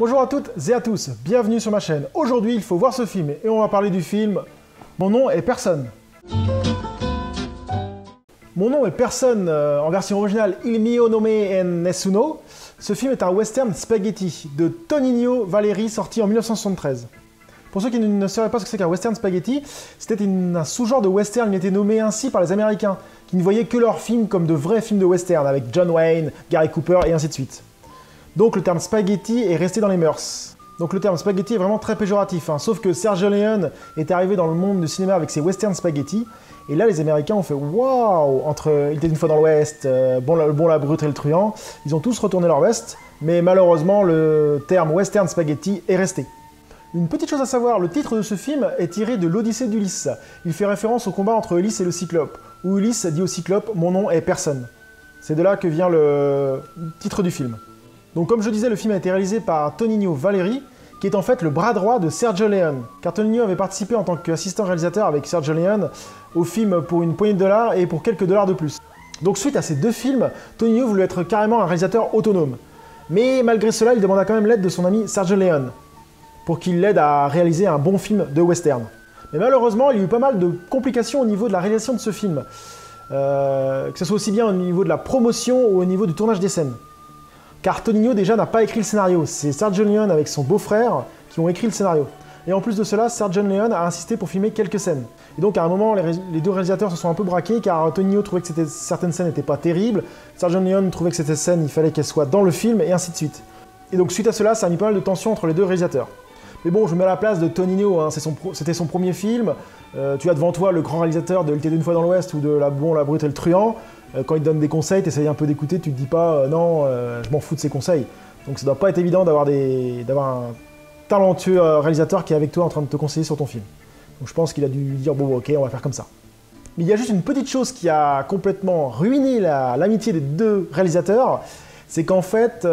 Bonjour à toutes et à tous, bienvenue sur ma chaîne. Aujourd'hui, il faut voir ce film et on va parler du film Mon nom est personne. Mon nom est personne, en version originale Il mio nome è nessuno. Ce film est un western spaghetti de Tonino Valeri sorti en 1973. Pour ceux qui ne sauraient pas ce que c'est qu'un western spaghetti, c'était un sous-genre de western, il était nommé ainsi par les Américains, qui ne voyaient que leurs films comme de vrais films de western, avec John Wayne, Gary Cooper et ainsi de suite. Donc le terme spaghetti est resté dans les mœurs. Donc le terme spaghetti est vraiment très péjoratif, hein, sauf que Sergio Leone est arrivé dans le monde du cinéma avec ses westerns spaghetti, et là les Américains ont fait waouh, entre Il était une fois dans l'Ouest, Bon la brute et le truand, ils ont tous retourné leur veste, mais malheureusement le terme western spaghetti est resté. Une petite chose à savoir, le titre de ce film est tiré de l'Odyssée d'Ulysse. Il fait référence au combat entre Ulysse et le Cyclope, où Ulysse dit au Cyclope « Mon nom est personne ». C'est de là que vient le titre du film. Donc comme je disais, le film a été réalisé par Tonino Valeri, qui est en fait le bras droit de Sergio Leone. Car Tonino avait participé en tant qu'assistant réalisateur avec Sergio Leone au film pour une poignée de dollars et pour quelques dollars de plus. Donc suite à ces deux films, Tonino voulait être carrément un réalisateur autonome. Mais malgré cela, il demanda quand même l'aide de son ami Sergio Leone, pour qu'il l'aide à réaliser un bon film de western. Mais malheureusement, il y a eu pas mal de complications au niveau de la réalisation de ce film. Que ce soit aussi bien au niveau de la promotion ou au niveau du tournage des scènes. Car Tonino déjà n'a pas écrit le scénario, c'est Sergio Leone avec son beau-frère qui ont écrit le scénario. Et en plus de cela, Sergio Leone a insisté pour filmer quelques scènes. Et donc à un moment, les deux réalisateurs se sont un peu braqués car Tonino trouvait que certaines scènes n'étaient pas terribles, Sergio Leone trouvait que cette scène, il fallait qu'elle soit dans le film et ainsi de suite. Et donc suite à cela, ça a mis pas mal de tension entre les deux réalisateurs. Mais bon, je me mets à la place de Tonino, hein, c'était son premier film. Tu as devant toi le grand réalisateur de Il était une fois dans l'Ouest ou de la brute et le truand. Quand il te donne des conseils, tu essayes un peu d'écouter, tu te dis pas non, je m'en fous de ses conseils. Donc ça doit pas être évident d'avoir un talentueux réalisateur qui est avec toi en train de te conseiller sur ton film. Donc je pense qu'il a dû lui dire bon ok, on va faire comme ça. Mais il y a juste une petite chose qui a complètement ruiné l'amitié des deux réalisateurs. C'est qu'en fait,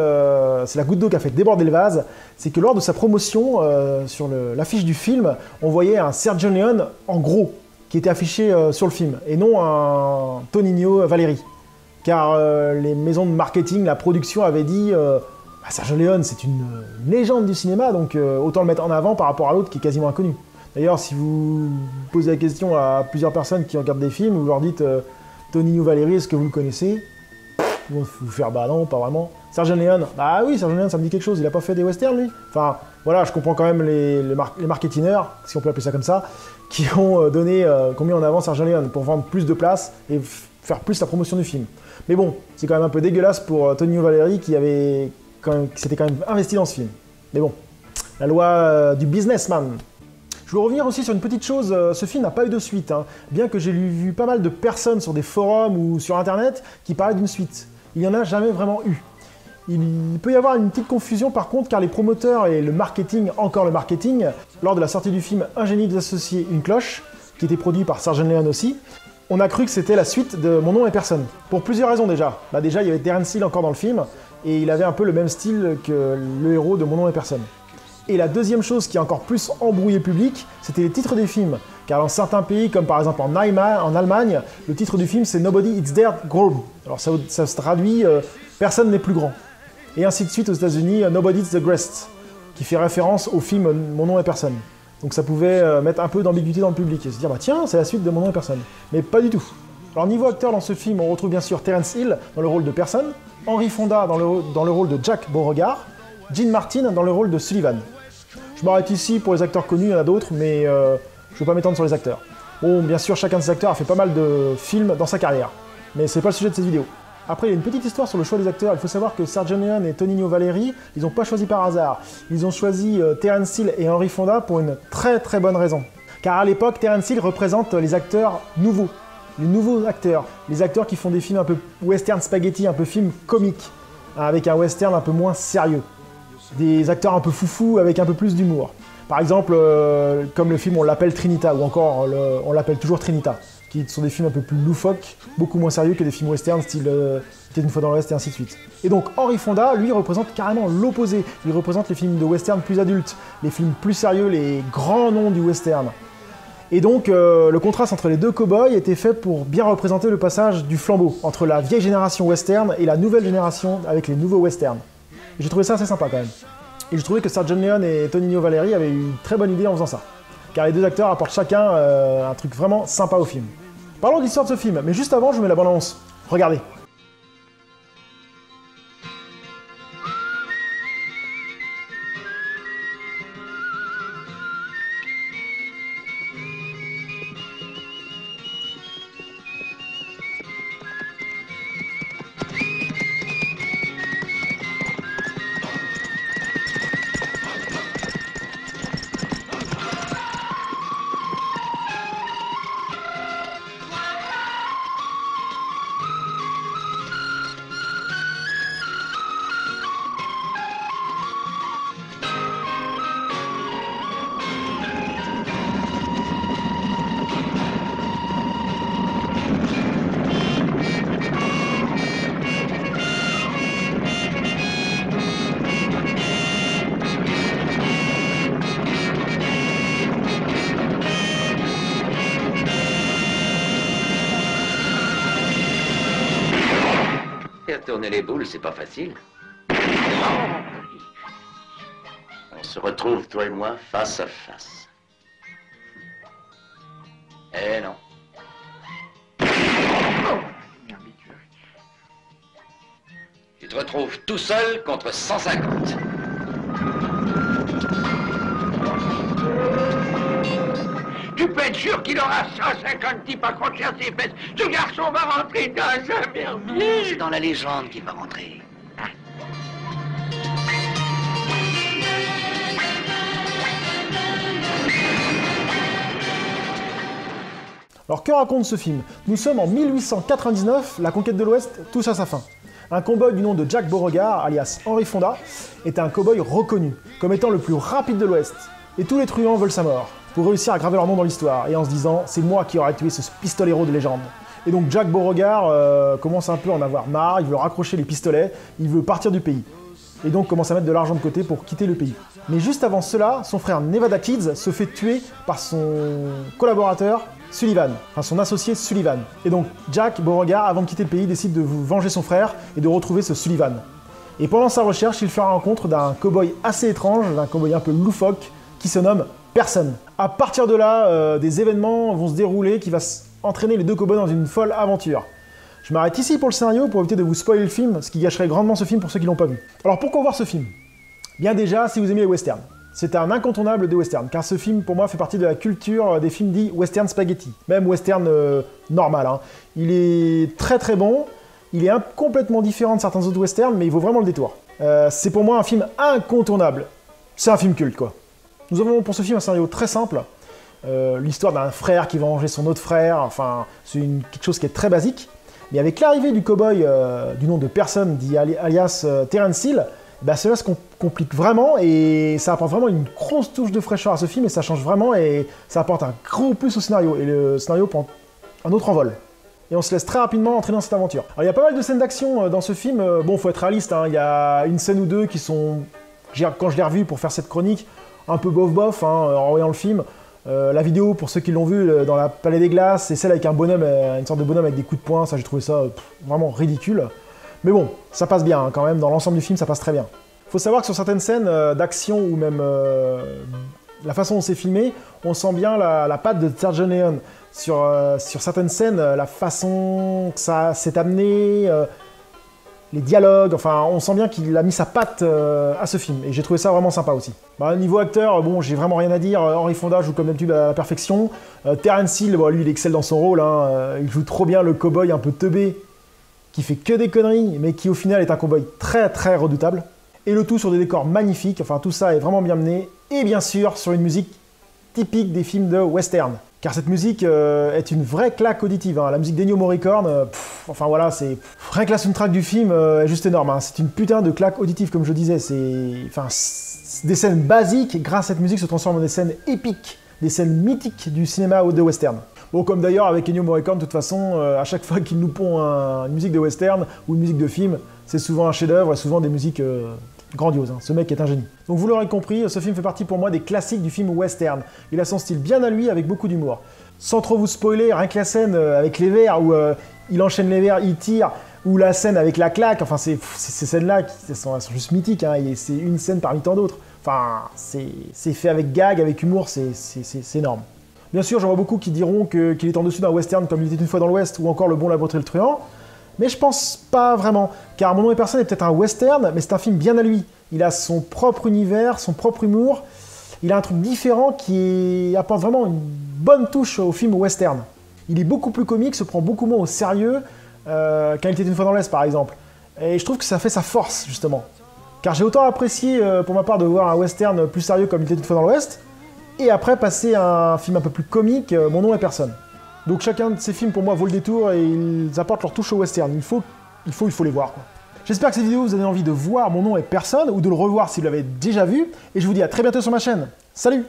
c'est la goutte d'eau qui a fait déborder le vase, c'est que lors de sa promotion, sur l'affiche du film, on voyait un Sergio Leone en gros, qui était affiché sur le film, et non un Tonino Valeri. Car les maisons de marketing, la production avait dit Sergio Leone, c'est une légende du cinéma, donc autant le mettre en avant par rapport à l'autre qui est quasiment inconnu. D'ailleurs, si vous posez la question à plusieurs personnes qui regardent des films, vous leur dites Tonino Valeri, est-ce que vous le connaissez ? Ils vont vous faire bah non, pas vraiment. Sergio Leone, bah oui, Sergio Leone, ça me dit quelque chose, il a pas fait des westerns lui. Enfin, voilà, je comprends quand même les marketineurs, si on peut appeler ça comme ça, qui ont mis en avant Sergio Leone pour vendre plus de place et faire plus la promotion du film. Mais bon, c'est quand même un peu dégueulasse pour Tonino Valeri qui s'était quand même investi dans ce film. Mais bon, la loi du businessman. Je veux revenir aussi sur une petite chose, ce film n'a pas eu de suite, hein, bien que j'ai vu pas mal de personnes sur des forums ou sur internet qui parlaient d'une suite. Il n'y en a jamais vraiment eu. Il peut y avoir une petite confusion par contre car les promoteurs et le marketing, encore le marketing, lors de la sortie du film Un génie des associés, une cloche, qui était produit par Sergio Leone aussi, on a cru que c'était la suite de Mon nom est personne. Pour plusieurs raisons déjà. Déjà il y avait Terence Hill encore dans le film, et il avait un peu le même style que le héros de Mon nom est personne. Et la deuxième chose qui a encore plus embrouillé le public, c'était les titres des films. Car dans certains pays, comme par exemple en Allemagne, le titre du film c'est Nobody is there grown. Alors ça se traduit Personne n'est plus grand. Et ainsi de suite aux États-Unis, Nobody's the Greatest, qui fait référence au film Mon nom est personne. Donc ça pouvait mettre un peu d'ambiguïté dans le public et se dire bah tiens, c'est la suite de Mon nom est personne. Mais pas du tout. Alors niveau acteur dans ce film, on retrouve bien sûr Terence Hill dans le rôle de personne, Henry Fonda dans le rôle de Jack Beauregard, Dean Martin dans le rôle de Sullivan. Je m'arrête ici pour les acteurs connus, il y en a d'autres, mais je ne vais pas m'étendre sur les acteurs. Bon, bien sûr, chacun de ces acteurs a fait pas mal de films dans sa carrière, mais c'est pas le sujet de cette vidéo. Après, il y a une petite histoire sur le choix des acteurs. Il faut savoir que Sergio Leone et Tonino Valeri, ils n'ont pas choisi par hasard. Ils ont choisi Terence Hill et Henry Fonda pour une très très bonne raison. Car à l'époque, Terence Hill représente les acteurs nouveaux. Les nouveaux acteurs. Les acteurs qui font des films un peu western spaghetti, un peu film comique, avec un western un peu moins sérieux. Des acteurs un peu foufou avec un peu plus d'humour. Par exemple, comme le film On l'appelle Trinita, ou encore On l'appelle toujours Trinita, qui sont des films un peu plus loufoques, beaucoup moins sérieux que des films western style C'était une fois dans l'Ouest et ainsi de suite. Et donc Henry Fonda, lui, représente carrément l'opposé. Il représente les films de western plus adultes, les films plus sérieux, les grands noms du western. Et donc le contraste entre les deux cow-boys était fait pour bien représenter le passage du flambeau entre la vieille génération western et la nouvelle génération avec les nouveaux westerns. J'ai trouvé ça assez sympa quand même. Et je trouvais que Sergio Leone et Tonino Valeri avaient eu une très bonne idée en faisant ça. Car les deux acteurs apportent chacun un truc vraiment sympa au film. Parlons de l'histoire de ce film, mais juste avant, je mets la bande-annonce. Regardez. Faire tourner les boules, c'est pas facile. On se retrouve, toi et moi, face à face. Eh non. Tu te retrouves tout seul contre 150. Tu peux être sûr qu'il aura 150 types accrochés à ses fesses. Ce garçon va rentrer dans un merdier. C'est dans la légende qu'il va rentrer. Alors que raconte ce film? Nous sommes en 1899, la conquête de l'Ouest touche à sa fin. Un cow-boy du nom de Jack Beauregard, alias Henry Fonda, est un cow-boy reconnu comme étant le plus rapide de l'Ouest. Et tous les truands veulent sa mort, pour réussir à graver leur nom dans l'histoire, et en se disant « c'est moi qui aurais tué ce pistolero de légende ». Et donc Jack Beauregard commence un peu à en avoir marre, il veut raccrocher les pistolets, il veut partir du pays. Et donc commence à mettre de l'argent de côté pour quitter le pays. Mais juste avant cela, son frère Nevada Kids se fait tuer par son collaborateur Sullivan, enfin son associé Sullivan. Et donc Jack Beauregard, avant de quitter le pays, décide de venger son frère et de retrouver ce Sullivan. Et pendant sa recherche, il fait la rencontre d'un cow-boy assez étrange, d'un cow-boy un peu loufoque, qui se nomme Person. À partir de là, des événements vont se dérouler qui va entraîner les deux cow-boys dans une folle aventure. Je m'arrête ici pour le scénario, pour éviter de vous spoiler le film, ce qui gâcherait grandement ce film pour ceux qui l'ont pas vu. Alors pourquoi voir ce film? Bien déjà, si vous aimez les westerns. C'est un incontournable des westerns, car ce film, pour moi, fait partie de la culture des films dits western spaghetti. Même western normal. Hein. Il est très très bon, il est complètement différent de certains autres westerns, mais il vaut vraiment le détour. C'est pour moi un film incontournable. C'est un film culte, quoi. Nous avons pour ce film un scénario très simple. L'histoire d'un frère qui va venger son autre frère, enfin, c'est quelque chose qui est très basique. Mais avec l'arrivée du cow-boy du nom de Person, dit alias Terence Hill, bah cela se complique vraiment et ça apporte vraiment une grosse touche de fraîcheur à ce film et ça change vraiment et ça apporte un gros plus au scénario. Et le scénario prend un autre envol. Et on se laisse très rapidement entrer dans cette aventure. Alors il y a pas mal de scènes d'action dans ce film. Bon, faut être réaliste, hein, il y a une scène ou deux qui sont, quand je l'ai revu pour faire cette chronique, un peu bof-bof, hein, en voyant le film. La vidéo, pour ceux qui l'ont vu, dans la Palais des Glaces, c'est celle avec un bonhomme, une sorte de bonhomme avec des coups de poing, ça j'ai trouvé ça vraiment ridicule. Mais bon, ça passe bien hein, quand même, dans l'ensemble du film ça passe très bien. Faut savoir que sur certaines scènes d'action ou même la façon dont c'est filmé, on sent bien la patte de Sergio Leone. Sur certaines scènes, la façon que ça s'est amené, les dialogues, enfin on sent bien qu'il a mis sa patte à ce film et j'ai trouvé ça vraiment sympa aussi. Bah, niveau acteur, bon j'ai vraiment rien à dire, Henry Fonda joue comme d'habitude à la perfection, Terence Hill, bon, lui il excelle dans son rôle, hein, il joue trop bien le cow-boy un peu teubé, qui fait que des conneries, mais qui au final est un cow-boy très très redoutable, et le tout sur des décors magnifiques, enfin tout ça est vraiment bien mené, et bien sûr sur une musique typique des films de western. Car cette musique est une vraie claque auditive. Hein. La musique d'Ennio Morricone, enfin voilà, c'est rien que la soundtrack du film est juste énorme. Hein. C'est une putain de claque auditive, comme je disais. C'est des scènes basiques, grâce à cette musique, se transforment en des scènes épiques, des scènes mythiques du cinéma ou de western. Bon, comme d'ailleurs avec Ennio Morricone, de toute façon, à chaque fois qu'il nous pond une musique de western ou une musique de film, c'est souvent un chef-d'œuvre et souvent des musiques grandiose, hein. Ce mec est un génie. Donc vous l'aurez compris, ce film fait partie pour moi des classiques du film western. Il a son style bien à lui avec beaucoup d'humour. Sans trop vous spoiler, rien que la scène avec les verres où il enchaîne les verres, il tire, Ou la scène avec la claque, enfin ces scènes-là, elles sont juste mythiques, hein, et c'est une scène parmi tant d'autres. Enfin, c'est fait avec gag, avec humour, c'est énorme. Bien sûr, j'en vois beaucoup qui diront qu'il est en dessus d'un western comme Il était une fois dans l'Ouest, ou encore Le Bon, la Beauté et le Truand, mais je pense pas vraiment, car Mon nom et personne est peut-être un western, mais c'est un film bien à lui. Il a son propre univers, son propre humour, il a un truc différent qui apporte vraiment une bonne touche au film western. Il est beaucoup plus comique, se prend beaucoup moins au sérieux qu'un Il était une fois dans l'Est par exemple. Et je trouve que ça fait sa force justement. Car j'ai autant apprécié pour ma part de voir un western plus sérieux comme Il était une fois dans l'Ouest, et après passer à un film un peu plus comique, Mon nom et personne. Donc chacun de ces films pour moi vaut le détour et ils apportent leur touche au western. Il faut les voir, quoi. J'espère que cette vidéo vous a donné envie de voir Mon nom et personne ou de le revoir si vous l'avez déjà vu. Et je vous dis à très bientôt sur ma chaîne. Salut!